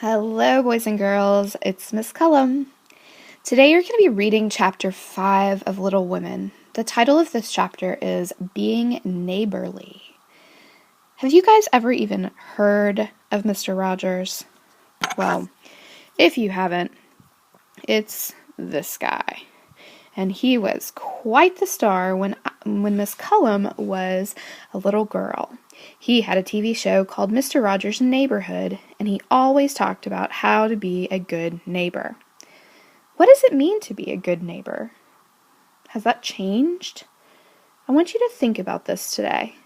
Hello, boys and girls. It's Miss Cullum. Today you're going to be reading Chapter 5 of Little Women. The title of this chapter is Being Neighborly. Have you guys ever even heard of Mr. Rogers? Well, if you haven't, it's this guy. And he was quite the star when Miss Cullum was a little girl. He had a TV show called Mr. Rogers' Neighborhood, and he always talked about how to be a good neighbor. What does it mean to be a good neighbor? Has that changed? I want you to think about this today.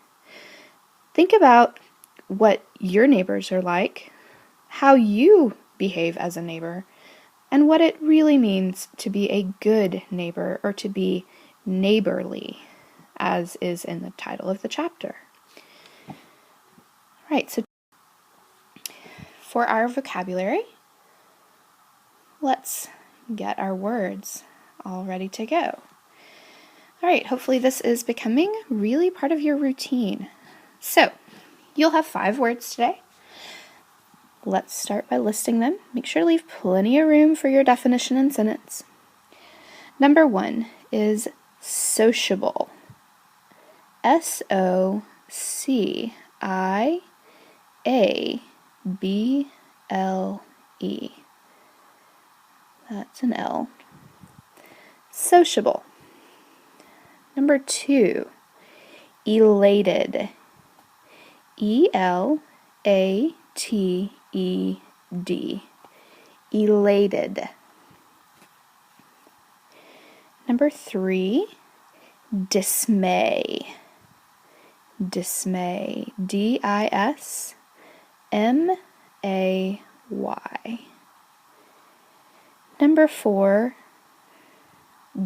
Think about what your neighbors are like, how you behave as a neighbor, and what it really means to be a good neighbor or to be neighborly, as is in the title of the chapter. Right, so for our vocabulary, let's get our words all ready to go. All right, hopefully this is becoming really part of your routine. So, you'll have 5 words today. Let's start by listing them. Make sure to leave plenty of room for your definition and sentence. Number 1 is sociable. S-O-C-I-A-B-L-E. That's an L. Sociable. Number 2, elated. E-L-A-T-E-D. Elated. Number 3, dismay. Dismay. D-I-S-M-A-Y. Number 4,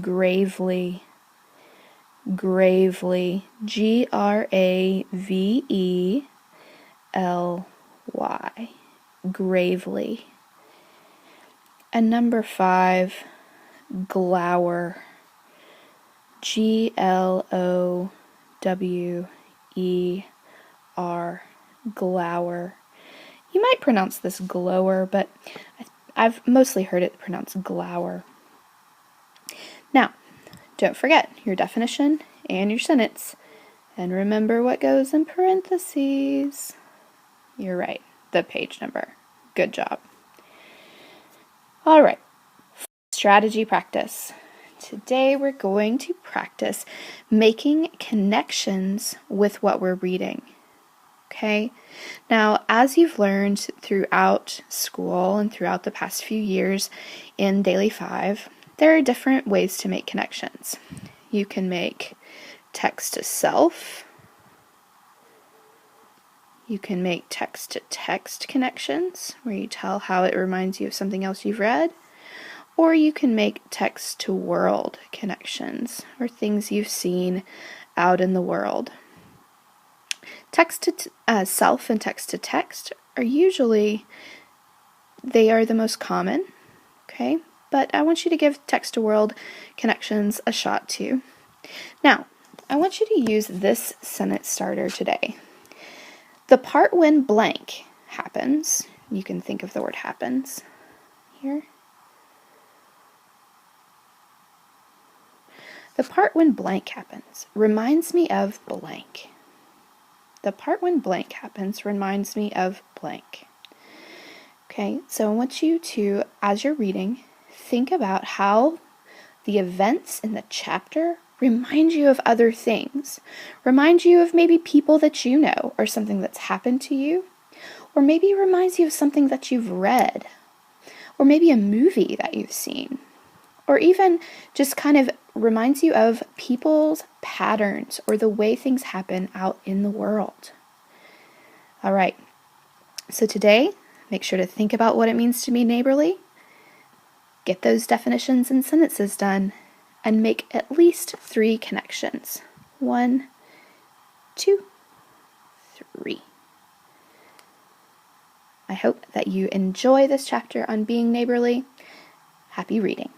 gravely. Gravely. G-R-A-V-E-L-Y. Gravely. And number 5, glower. G-L-O-W-E-R. Glower. You might pronounce this glower, but I've mostly heard it pronounced glower. Now, don't forget your definition and your sentence. And remember what goes in parentheses. You're right, the page number. Good job. All right, strategy practice. Today we're going to practice making connections with what we're reading. Okay? Now, as you've learned throughout school and throughout the past few years in Daily 5, there are different ways to make connections. You can make text to self. You can make text to text connections, where you tell how it reminds you of something else you've read. Or you can make text to world connections, or things you've seen out in the world. Text to self and text to text are usually, they are the most common, okay? But I want you to give text to world connections a shot too. Now, I want you to use this sentence starter today. The part when blank happens, you can think of the word happens here. The part when blank happens reminds me of blank. The part when blank happens reminds me of blank. Okay, so I want you to, as you're reading, think about how the events in the chapter remind you of other things. Remind you of maybe people that you know, or something that's happened to you. Or maybe it reminds you of something that you've read. Or maybe a movie that you've seen. Or even just kind of reminds you of people's patterns or the way things happen out in the world. All right, so today, make sure to think about what it means to be neighborly, get those definitions and sentences done, and make at least 3 connections. 1, 2, 3. I hope that you enjoy this chapter on being neighborly. Happy reading.